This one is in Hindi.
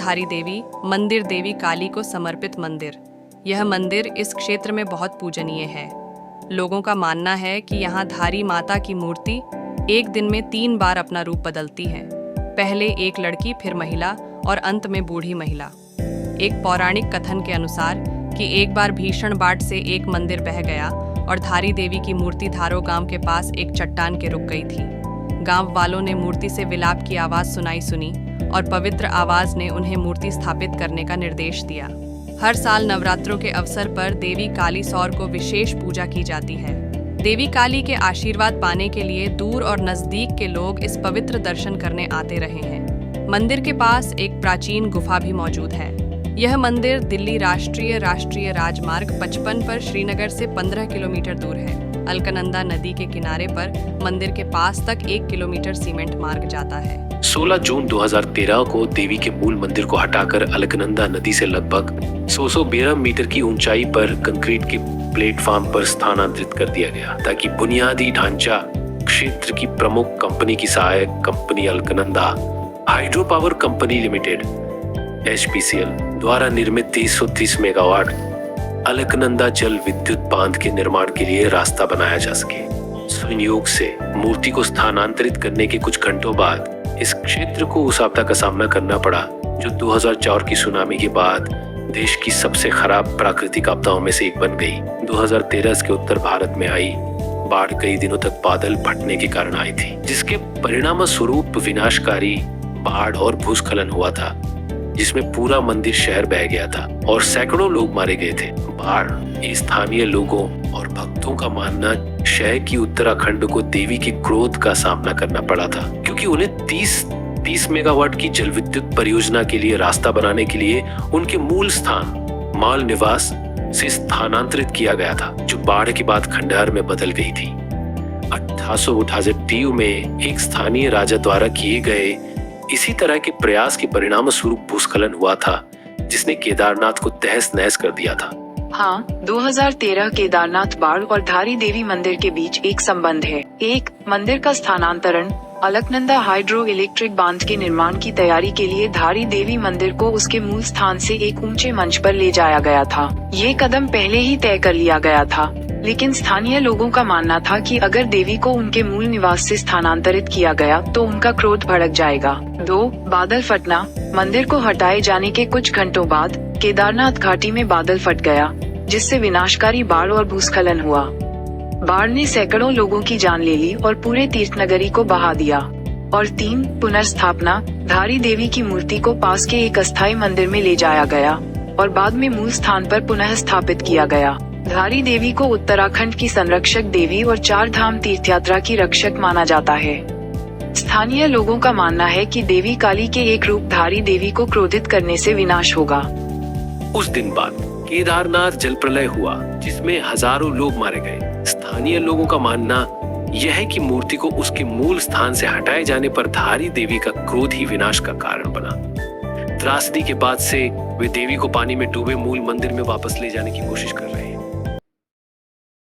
धारी देवी मंदिर देवी काली को समर्पित मंदिर। यह मंदिर इस क्षेत्र में बहुत पूजनीय है। लोगों का मानना है कि यहाँ धारी माता की मूर्ति एक दिन में 3 बार अपना रूप बदलती है। पहले एक लड़की, फिर महिला और अंत में बूढ़ी महिला। एक पौराणिक कथन के अनुसार कि एक बार भीषण बाढ़ से एक मंदिर बह गया और धारी देवी की मूर्ति धारो गांव के पास एक चट्टान के रुक गई थी। गांव वालों ने मूर्ति से विलाप की आवाज सुनी और पवित्र आवाज ने उन्हें मूर्ति स्थापित करने का निर्देश दिया। हर साल नवरात्रों के अवसर पर देवी काली सौर को विशेष पूजा की जाती है। देवी काली के आशीर्वाद पाने के लिए दूर और नजदीक के लोग इस पवित्र दर्शन करने आते रहे हैं। मंदिर के पास एक प्राचीन गुफा भी मौजूद है। यह मंदिर दिल्ली राष्ट्रीय राजमार्ग 55 पर श्रीनगर से 15 किलोमीटर दूर है। अलकनंदा नदी के किनारे पर मंदिर के पास तक 1 किलोमीटर सीमेंट मार्ग जाता है। 16 जून 2013 को देवी के मूल मंदिर को हटाकर अलकनंदा नदी से लगभग 112 मीटर की ऊंचाई पर कंक्रीट के प्लेटफॉर्म पर स्थानांतरित कर दिया गया, ताकि बुनियादी ढांचा क्षेत्र की प्रमुख कंपनी की सहायक company Alaknanda hydro power company limited HPCL द्वारा निर्मित 330 मेगावाट अलकनंदा जल विद्युत बांध के निर्माण के लिए रास्ता बनाया जा सके। संयोग से मूर्ति को स्थानांतरित करने के कुछ घंटों बाद इस क्षेत्र को उस आपदा का सामना करना पड़ा जो 2004 की सुनामी के बाद देश की सबसे खराब प्राकृतिक आपदाओं में से एक बन गई। 2013 के उत्तर भारत में आई बाढ़ कई दिनों तक बादल फटने के कारण आई थी, जिसके परिणाम स्वरूप विनाशकारी बाढ़ और भूस्खलन हुआ था, जिसमें पूरा मंदिर शहर बह गया था और सैकड़ों लोग मारे गए थे। बाढ़ स्थानीय लोगों और भक्तों का मानना शहर की उत्तराखंड को देवी के क्रोध का सामना करना पड़ा था, क्योंकि उन्हें 30 मेगावाट की जल विद्युत परियोजना के लिए रास्ता बनाने के लिए उनके मूल स्थान माल निवास से स्थानांतरित किया गया था, जो बाढ़ के बाद खंडहर में बदल गई थी। 1888 में एक स्थानीय राजा द्वारा किए गए इसी तरह के प्रयास के परिणाम स्वरूप भूस्खलन हुआ था, जिसने केदारनाथ को तहस नहस कर दिया था। हाँ, 2013 केदारनाथ बाढ़ और धारी देवी मंदिर के बीच एक संबंध है। एक, मंदिर का स्थानांतरण अलकनंदा हाइड्रो इलेक्ट्रिक बांध के निर्माण की तैयारी के लिए धारी देवी मंदिर को उसके मूल स्थान से एक ऊंचे मंच पर ले जाया गया था। ये कदम पहले ही तय कर लिया गया था, लेकिन स्थानीय लोगों का मानना था कि अगर देवी को उनके मूल निवास से स्थानांतरित किया गया तो उनका क्रोध भड़क जाएगा। 2, बादल फटना। मंदिर को हटाए जाने के कुछ घंटों बाद केदारनाथ घाटी में बादल फट गया, जिससे विनाशकारी बाढ़ और भूस्खलन हुआ। बाढ़ ने सैकड़ों लोगों की जान ले ली और पूरे तीर्थनगरी को बहा दिया। और 3, पुनर्स्थापना। धारी देवी की मूर्ति को पास के एक अस्थायी मंदिर में ले जाया गया और बाद में मूल स्थान पर पुनः स्थापित किया गया। धारी देवी को उत्तराखंड की संरक्षक देवी और 4 धाम तीर्थ यात्रा की रक्षक माना जाता है। स्थानीय लोगों का मानना है कि देवी काली के एक रूप धारी देवी को क्रोधित करने से विनाश होगा। उस दिन बाद केदारनाथ जल प्रलय हुआ, जिसमें हजारों लोग मारे गए। स्थानीय लोगों का मानना यह है कि मूर्ति को उसके मूल स्थान से हटाए जाने पर धारी देवी का क्रोध ही विनाश का कारण बना। त्रासदी के बाद से वे देवी को पानी में डूबे मूल मंदिर में वापस ले जाने की कोशिश कर रहे हैं।